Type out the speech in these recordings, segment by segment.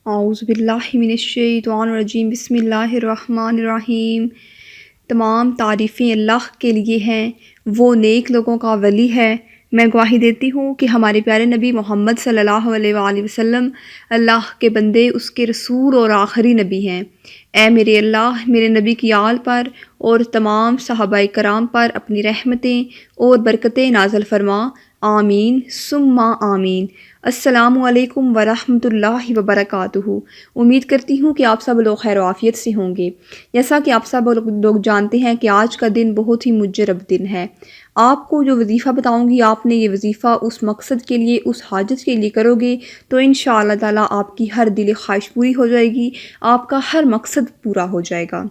اعوذ باللہ من الشیطان الرجیم، بسم اللہ الرحمن الرحیم۔ تمام تعریفیں اللہ کے لیے ہیں، وہ نیک لوگوں کا ولی ہے۔ میں گواہی دیتی ہوں کہ ہمارے پیارے نبی محمد صلی اللہ علیہ وآلہ وسلم اللہ کے بندے، اس کے رسول اور آخری نبی ہیں۔ اے میرے اللہ، میرے نبی کی آل پر اور تمام صحابہ کرام پر اپنی رحمتیں اور برکتیں نازل فرما، آمین ثم آمین۔ السلام علیکم ورحمۃ اللہ وبرکاتہ۔ امید کرتی ہوں کہ آپ سب لوگ خیر و عافیت سے ہوں گے۔ جیسا کہ آپ سب لوگ جانتے ہیں کہ آج کا دن بہت ہی مجرب دن ہے۔ آپ کو جو وظیفہ بتاؤں گی، آپ نے یہ وظیفہ اس مقصد کے لیے، اس حاجت کے لیے کرو گے تو انشاءاللہ تعالیٰ آپ کی ہر دلی خواہش پوری ہو جائے گی، آپ کا ہر مقصد پورا ہو جائے گا۔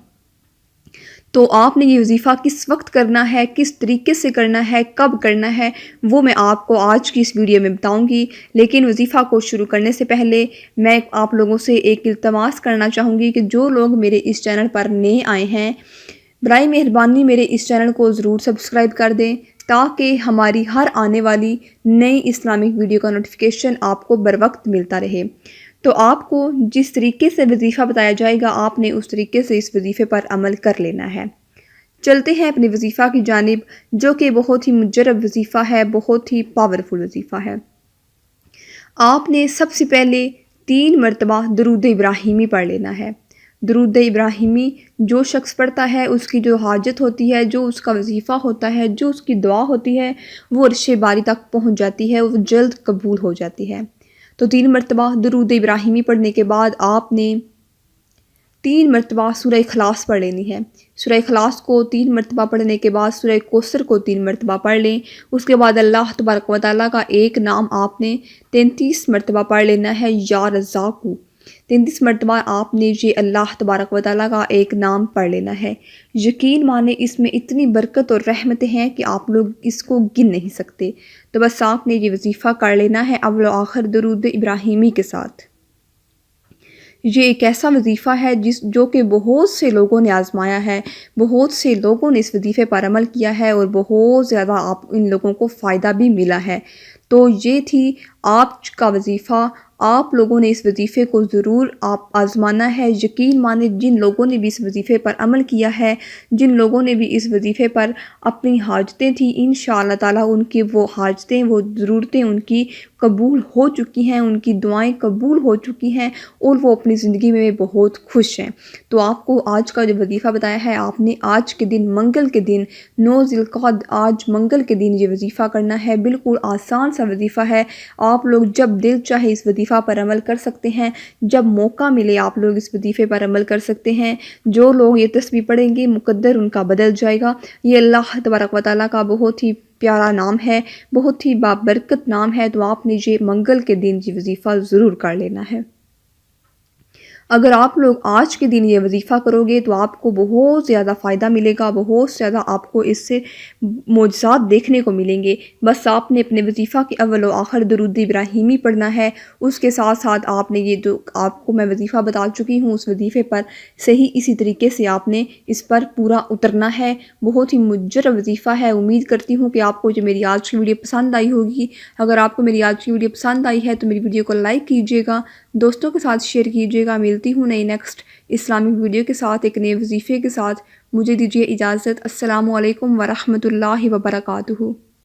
تو آپ نے یہ وظیفہ کس وقت کرنا ہے، کس طریقے سے کرنا ہے، کب کرنا ہے، وہ میں آپ کو آج کی اس ویڈیو میں بتاؤں گی۔ لیکن وظیفہ کو شروع کرنے سے پہلے میں آپ لوگوں سے ایک التماس کرنا چاہوں گی کہ جو لوگ میرے اس چینل پر نئے آئے ہیں، برائے مہربانی میرے اس چینل کو ضرور سبسکرائب کر دیں تاکہ ہماری ہر آنے والی نئی اسلامک ویڈیو کا نوٹیفیکیشن آپ کو بر وقت ملتا رہے۔ تو آپ کو جس طریقے سے وظیفہ بتایا جائے گا، آپ نے اس طریقے سے اس وظیفے پر عمل کر لینا ہے۔ چلتے ہیں اپنے وظیفہ کی جانب، جو کہ بہت ہی مجرب وظیفہ ہے، بہت ہی پاورفل وظیفہ ہے۔ آپ نے سب سے پہلے 3 مرتبہ درود ابراہیمی پڑھ لینا ہے۔ درود ابراہیمی جو شخص پڑھتا ہے، اس کی جو حاجت ہوتی ہے، جو اس کا وظیفہ ہوتا ہے، جو اس کی دعا ہوتی ہے، وہ عرش باری تک پہنچ جاتی ہے، وہ جلد قبول ہو جاتی ہے۔ تو 3 مرتبہ درود ابراہیمی پڑھنے کے بعد آپ نے 3 مرتبہ سورہ اخلاص پڑھ لینی ہے۔ سورہ اخلاص کو 3 مرتبہ پڑھنے کے بعد سورہ کوثر کو 3 مرتبہ پڑھ لیں۔ اس کے بعد اللہ تبارک و تعالیٰ کا ایک نام آپ نے 33 مرتبہ پڑھ لینا ہے، یا رزاقو۔ 33 مرتبہ آپ نے یہ اللہ تبارک و تعالیٰ کا ایک نام پڑھ لینا ہے۔ یقین مانے اس میں اتنی برکت اور رحمتیں ہیں کہ آپ لوگ اس کو گن نہیں سکتے۔ تو بس آپ نے یہ وظیفہ کر لینا ہے اول و آخر درود ابراہیمی کے ساتھ۔ یہ ایک ایسا وظیفہ ہے جو کہ بہت سے لوگوں نے آزمایا ہے، بہت سے لوگوں نے اس وظیفے پر عمل کیا ہے اور بہت زیادہ ان لوگوں کو فائدہ بھی ملا ہے۔ تو یہ تھی آپ کا وظیفہ۔ آپ لوگوں نے اس وظیفے کو ضرور آپ آزمانا ہے۔ یقین مانے جن لوگوں نے بھی اس وظیفے پر عمل کیا ہے، جن لوگوں نے بھی اس وظیفے پر اپنی حاجتیں تھیں، انشاءاللہ تعالیٰ ان کی وہ حاجتیں، وہ ضرورتیں ان کی قبول ہو چکی ہیں، ان کی دعائیں قبول ہو چکی ہیں اور وہ اپنی زندگی میں بہت خوش ہیں۔ تو آپ کو آج کا جو وظیفہ بتایا ہے، آپ نے آج کے دن، منگل کے دن، 9 ذی القعدہ، آج منگل کے دن یہ وظیفہ کرنا ہے۔ بالکل آسان سا وظیفہ ہے۔ آپ لوگ جب دل چاہے اس وظیفہ پر عمل کر سکتے ہیں، جب موقع ملے آپ لوگ اس وظیفے پر عمل کر سکتے ہیں۔ جو لوگ یہ تسبیح پڑھیں گے، مقدر ان کا بدل جائے گا۔ یہ اللہ تبارک و تعالیٰ کا بہت ہی پیارا نام ہے، بہت ہی بابرکت نام ہے۔ تو آپ نے یہ منگل کے دن یہ وظیفہ ضرور کر لینا ہے۔ اگر آپ لوگ آج کے دن یہ وظیفہ کرو گے تو آپ کو بہت زیادہ فائدہ ملے گا، بہت زیادہ آپ کو اس سے معجزات دیکھنے کو ملیں گے۔ بس آپ نے اپنے وظیفہ کے اول و آخر درود ابراہیمی پڑھنا ہے۔ اس کے ساتھ ساتھ آپ نے یہ جو آپ کو میں وظیفہ بتا چکی ہوں، اس وظیفے پر صحیح اسی طریقے سے آپ نے اس پر پورا اترنا ہے۔ بہت ہی مجرب وظیفہ ہے۔ امید کرتی ہوں کہ آپ کو جو میری آج کی ویڈیو پسند آئی ہوگی۔ اگر آپ کو میری آج کی ویڈیو پسند آئی ہے تو میری ویڈیو کو لائک کیجیے گا، دوستوں کے ساتھ شیئر کیجیے گا۔ ملتی ہوں نئی نیکسٹ اسلامک ویڈیو کے ساتھ، ایک نئے وظیفے کے ساتھ۔ مجھے دیجیے اجازت۔ السلام علیکم ورحمۃ اللہ وبرکاتہ۔